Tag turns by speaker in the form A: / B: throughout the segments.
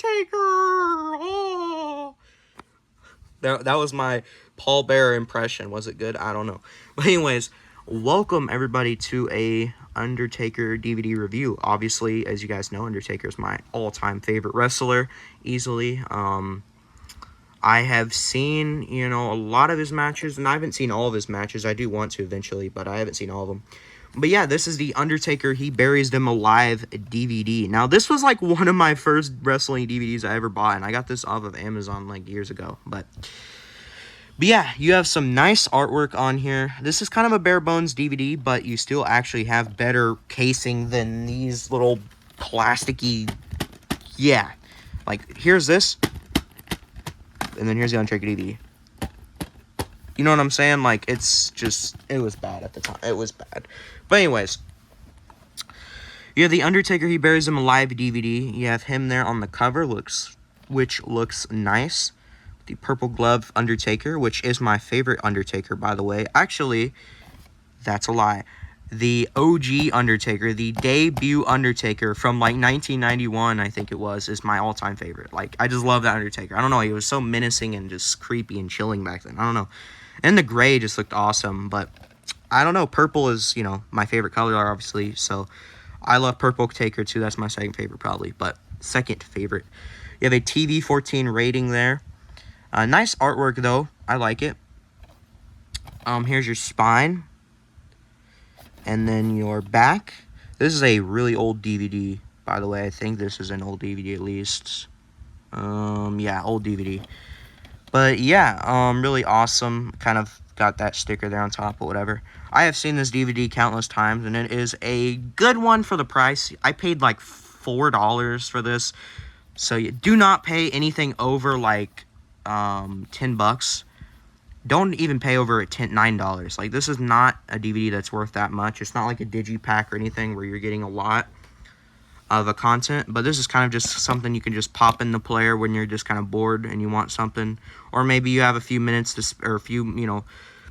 A: Undertaker! Oh. That was my Paul Bearer impression. Was it good? I don't know. But anyways, welcome everybody to a Undertaker DVD review. Obviously, as you guys know, Undertaker is my all-time favorite wrestler, easily. I have seen, a lot of his matches, and I haven't seen all of his matches. I do want to eventually, but I haven't seen all of them. But yeah, this is the Undertaker, He Buries Them Alive DVD. Now, this was like one of my first wrestling DVDs I ever bought, and I got this off of Amazon like years ago. But yeah, you have some nice artwork on here. This is kind of a bare bones DVD, but you still actually have better casing than these little plasticky, yeah. Like, here's this, and then here's the Undertaker DVD. You know what I'm saying? Like, it's just, it was bad at the time. It was bad. But anyways, you have the Undertaker, He Buries Him Alive DVD. You have him there on the cover, which looks nice. The purple glove Undertaker, which is my favorite Undertaker, by the way. Actually, that's a lie. The OG Undertaker, the debut Undertaker from like 1991, I think it was, is my all-time favorite. Like, I just love that Undertaker. I don't know, he was so menacing and just creepy and chilling back then. I don't know. And the gray just looked awesome, but I don't know. Purple is, my favorite color, obviously, so I love Purple Taker too. That's my second favorite, probably, but second favorite. You have a TV 14 rating there. Nice artwork, though. I like it. Here's your spine. And then your back. This is a really old DVD, by the way. I think this is an old DVD at least. Yeah, old DVD. But yeah, really awesome. Kind of got that sticker there on top or whatever. I have seen this DVD countless times, and it is a good one for the price. I paid like $4 for this. So you do not pay anything over like $10. Don't even pay over $9. Like, this is not a DVD that's worth that much. It's not like a digipack or anything where you're getting a lot of a content, but this is kind of just something you can just pop in the player when you're just kind of bored and you want something, or maybe you have a few minutes to, or a few,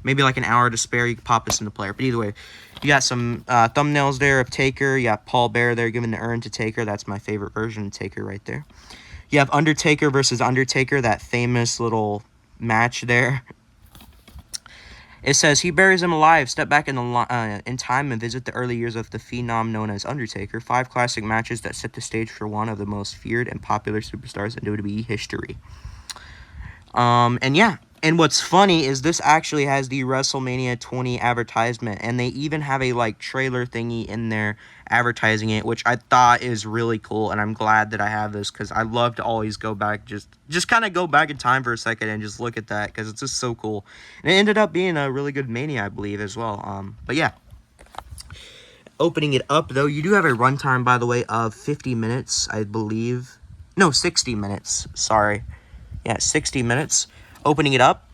A: maybe like an hour to spare. You can pop this in the player. But either way, you got some thumbnails there of Taker. You got Paul Bearer there giving the urn to Taker. That's my favorite version of Taker right there. You have Undertaker versus Undertaker, that famous little match there. It says, he buries him alive. Step back in time and visit the early years of the phenom known as Undertaker. 5 classic matches that set the stage for one of the most feared and popular superstars in WWE history. And yeah. And what's funny is this actually has the WrestleMania 20 advertisement. And they even have a, like, trailer thingy in there advertising it, which I thought is really cool. And I'm glad that I have this, because I love to always go back, just kind of go back in time for a second and just look at that, because it's just so cool. And it ended up being a really good Mania, I believe, as well. But yeah. Opening it up, though, you do have a runtime, by the way, of 50 minutes, I believe. No, 60 minutes. Sorry. Yeah, 60 minutes. Opening it up,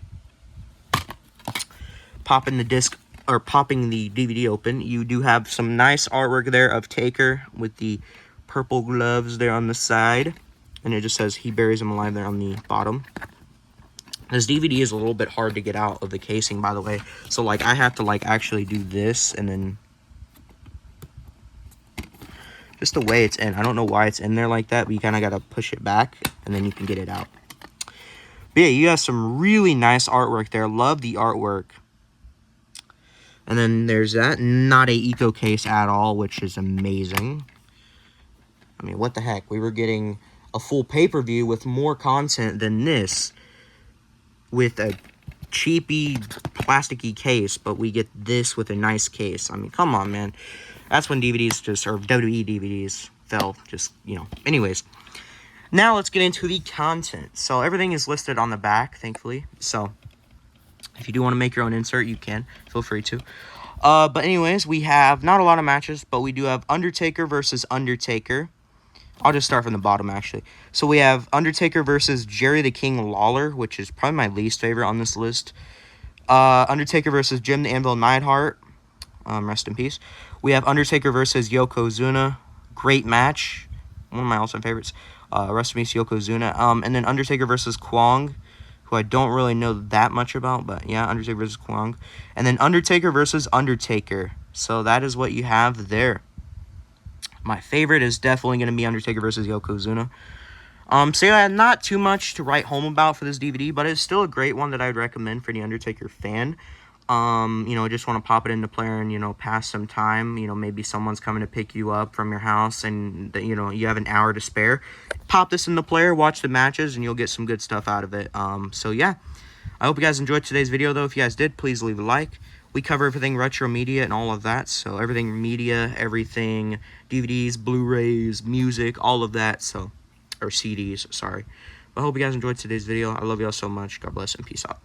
A: popping the disc, or popping the DVD open, you do have some nice artwork there of Taker with the purple gloves there on the side, and it just says he buries him alive there on the bottom. This DVD is a little bit hard to get out of the casing, by the way, so like I have to like actually do this, and then just the way it's in. I don't know why it's in there like that, but you kind of got to push it back, and then you can get it out. But yeah, you have some really nice artwork there. Love the artwork. And then there's that. Not a eco case at all, which is amazing. I mean, what the heck? We were getting a full pay-per-view with more content than this with a cheapy, plasticky case, but we get this with a nice case. I mean, come on, man. That's when DVDs just, or WWE DVDs fell. Just, Anyways. Now let's get into the content. So everything is listed on the back, thankfully. So if you do want to make your own insert, you can. Feel free to. But anyways, we have not a lot of matches, but we do have Undertaker versus Undertaker. I'll just start from the bottom, actually. So we have Undertaker versus Jerry the King Lawler, which is probably my least favorite on this list. Undertaker versus Jim the Anvil Neidhart. Rest in peace. We have Undertaker versus Yokozuna. Great match. One of my all-time favorites. Rest in peace, Yokozuna. And then Undertaker versus Kwong, who I don't really know that much about, but yeah, Undertaker versus Kwong. And then Undertaker versus Undertaker. So that is what you have there. My favorite is definitely going to be Undertaker versus Yokozuna. So yeah, not too much to write home about for this DVD, but it's still a great one that I'd recommend for the Undertaker fan. You know, just want to pop it in the player and, you know, pass some time. You know, maybe someone's coming to pick you up from your house and, you know, you have an hour to spare. Pop this in the player, watch the matches, and you'll get some good stuff out of it. So yeah, I hope you guys enjoyed today's video, though. If you guys did, please leave a like. We cover everything retro media and all of that. So everything media, everything, DVDs, Blu-rays, music, all of that. So, or CDs, sorry. But I hope you guys enjoyed today's video. I love y'all so much. God bless and peace out.